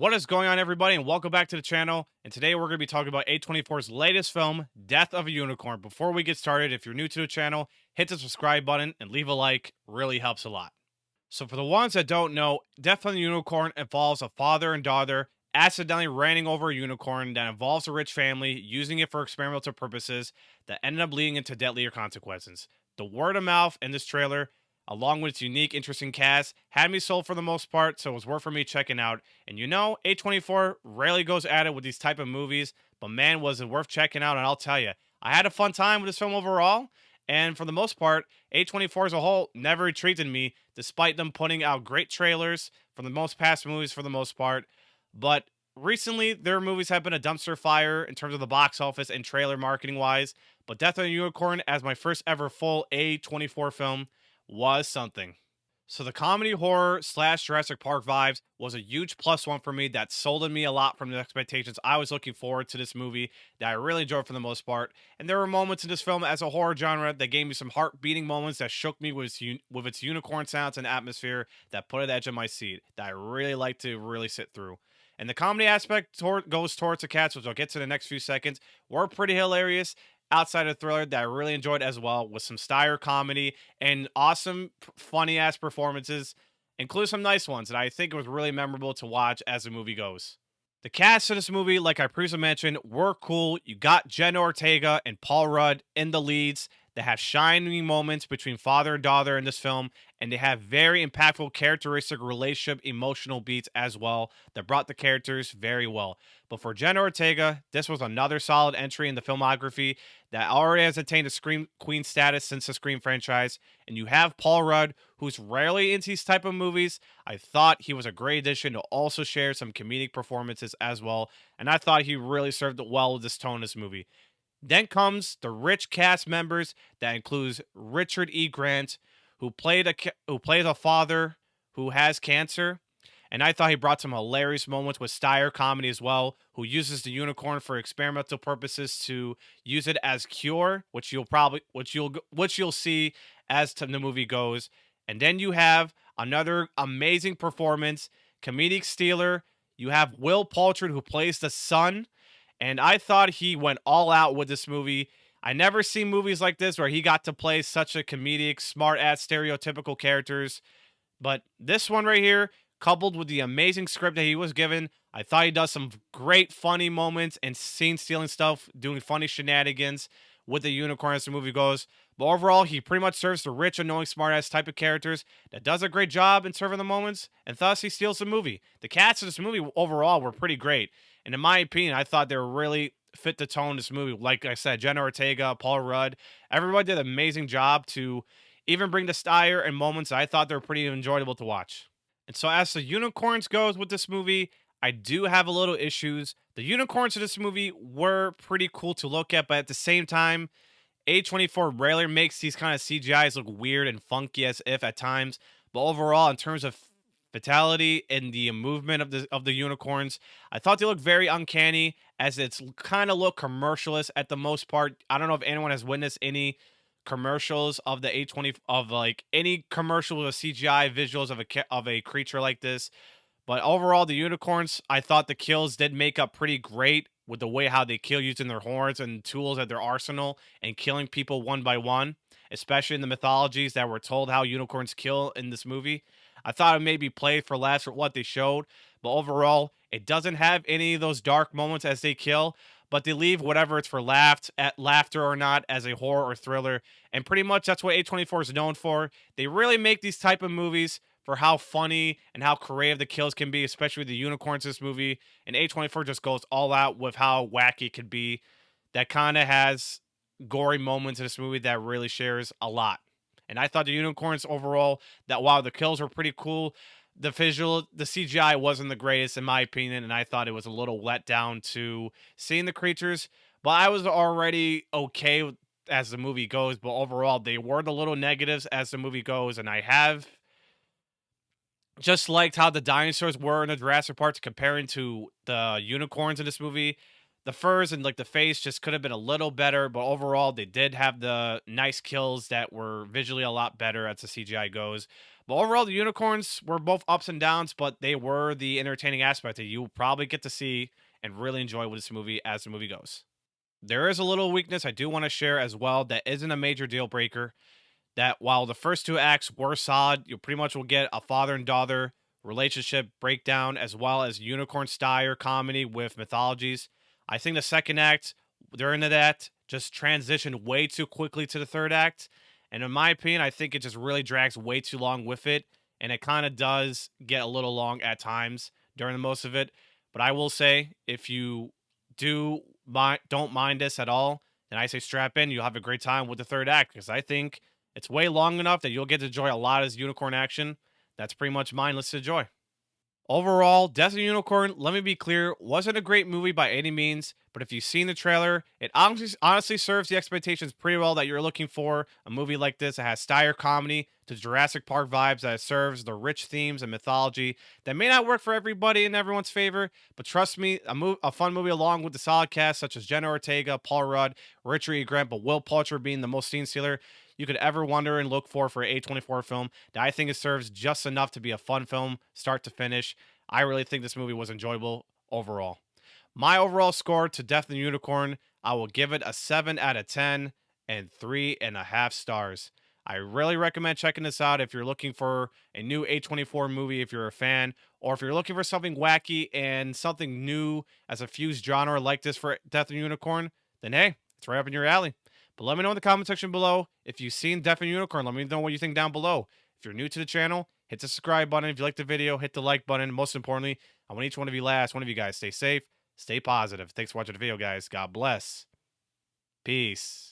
What is going on, everybody, and welcome back to the channel. And today we're going to be talking about A24's latest film, Death of a Unicorn. Before we get started, if you're new to the channel, hit the subscribe button and leave a like. Really helps a lot. So for the ones that don't know, Death of the Unicorn involves a father and daughter accidentally running over a unicorn that involves a rich family using it for experimental purposes that ended up leading into deadlier consequences. The word of mouth in this trailer, along with its unique, interesting cast, had me sold for the most part, so it was worth for me checking out. And you know, A24 rarely goes at it with these type of movies, but man, was it worth checking out, and I'll tell you, I had a fun time with this film overall, and for the most part, A24 as a whole never retreated me, despite them putting out great trailers for the most past movies for the most part. But recently, their movies have been a dumpster fire in terms of the box office and trailer marketing wise. But Death of a Unicorn, as my first ever full A24 film, was something. So the comedy horror slash Jurassic Park vibes was a huge plus one for me that sold me a lot from the expectations I was looking forward to this movie that I really enjoyed for the most part. And there were moments in this film as a horror genre that gave me some heart beating moments that shook me with its unicorn sounds and atmosphere that put at the edge of my seat that I really like to really sit through. And the comedy aspect goes towards the cats, which I'll get to in the next few seconds, were pretty hilarious outside of thriller that I really enjoyed as well, with some styler comedy and awesome, funny ass performances, including some nice ones that I think it was really memorable to watch as the movie goes. The cast of this movie, like I previously mentioned, were cool. You got Jenna Ortega and Paul Rudd in the leads that have shining moments between father and daughter in this film, and they have very impactful characteristic relationship emotional beats as well that brought the characters very well. But for Jenna Ortega, this was another solid entry in the filmography that already has attained a Scream Queen status since the Scream franchise. And you have Paul Rudd, who's rarely into these type of movies. I thought he was a great addition to also share some comedic performances as well, and I thought he really served well with this tone in this movie. Then comes the rich cast members that includes Richard E. Grant, who plays a father who has cancer, and I thought he brought some hilarious moments with Steyer comedy as well, who uses the unicorn for experimental purposes to use it as cure, which you'll see as the movie goes. And then you have another amazing performance, comedic stealer. You have Will Poulter, who plays the son, and I thought he went all out with this movie. I never seen movies like this where he got to play such a comedic, smart-ass, stereotypical characters. But this one right here, coupled with the amazing script that he was given, I thought he does some great funny moments and scene-stealing stuff, doing funny shenanigans with the unicorn as the movie goes. But overall, he pretty much serves the rich, annoying, smart-ass type of characters that does a great job in serving the moments, and thus he steals the movie. The cast of this movie overall were pretty great. And in my opinion, I thought they were really fit the tone of this movie. Like I said, Jenna Ortega, Paul Rudd, everybody did an amazing job to even bring the style and moments I thought they were pretty enjoyable to watch. And so as the unicorns goes with this movie, I do have a little issues. The unicorns of this movie were pretty cool to look at, but at the same time, A24 rarely makes these kind of CGIs look weird and funky as if at times. But overall, in terms of fatality and the movement of the unicorns, I thought they looked very uncanny, as it's kind of look commercialist at the most part. I don't know if anyone has witnessed any commercials of the A20 of like any commercial with CGI visuals of a creature like this. But overall, the unicorns, I thought the kills did make up pretty great with the way how they kill using their horns and tools at their arsenal and killing people one by one, especially in the mythologies that were told how unicorns kill in this movie. I thought it maybe played for less for what they showed, but overall, it doesn't have any of those dark moments as they kill, but they leave whatever it's for laughter or not as a horror or thriller, and pretty much that's what A24 is known for. They really make these type of movies for how funny and how creative the kills can be, especially with the unicorns in this movie, and A24 just goes all out with how wacky it could be. That kind of has gory moments in this movie that really shares a lot. And I thought the unicorns overall, that while the kills were pretty cool, the CGI wasn't the greatest in my opinion, and I thought it was a little let down to seeing the creatures. But I was already okay as the movie goes, but overall, they were the little negatives as the movie goes, and I have just liked how the dinosaurs were in the Jurassic Park comparing to the unicorns in this movie. The furs and like the face just could have been a little better, but overall they did have the nice kills that were visually a lot better as the CGI goes. But overall, the unicorns were both ups and downs, but they were the entertaining aspect that you probably get to see and really enjoy with this movie as the movie goes. There is a little weakness I do want to share as well that isn't a major deal breaker. That while the first two acts were solid, you pretty much will get a father and daughter relationship breakdown as well as unicorn style comedy with mythologies. I think the second act, during that, just transitioned way too quickly to the third act. And in my opinion, I think it just really drags way too long with it. And it kind of does get a little long at times during the most of it. But I will say, if you don't mind this at all, then I say strap in. You'll have a great time with the third act because I think it's way long enough that you'll get to enjoy a lot of this unicorn action. That's pretty much mindless to enjoy. Overall, Death of the Unicorn, let me be clear, wasn't a great movie by any means, but if you've seen the trailer, it honestly serves the expectations pretty well that you're looking for. A movie like this that has style comedy to Jurassic Park vibes, that serves the rich themes and mythology that may not work for everybody in everyone's favor, but trust me, a fun movie along with the solid cast such as Jenna Ortega, Paul Rudd, Richard E. Grant, but Will Poulter being the most scene stealer you could ever wonder and look for an A24 film that I think it serves just enough to be a fun film, start to finish. I really think this movie was enjoyable overall. My overall score to Death and the Unicorn, I will give it a 7 out of 10 and 3.5 stars. I really recommend checking this out if you're looking for a new A24 movie, if you're a fan, or if you're looking for something wacky and something new as a fused genre like this for Death and Unicorn, then hey, it's right up in your alley. But let me know in the comment section below if you've seen Death and Unicorn. Let me know what you think down below. If you're new to the channel, hit the subscribe button. If you like the video, hit the like button. Most importantly, I want each one of you guys, stay safe, stay positive. Thanks for watching the video, guys. God bless. Peace.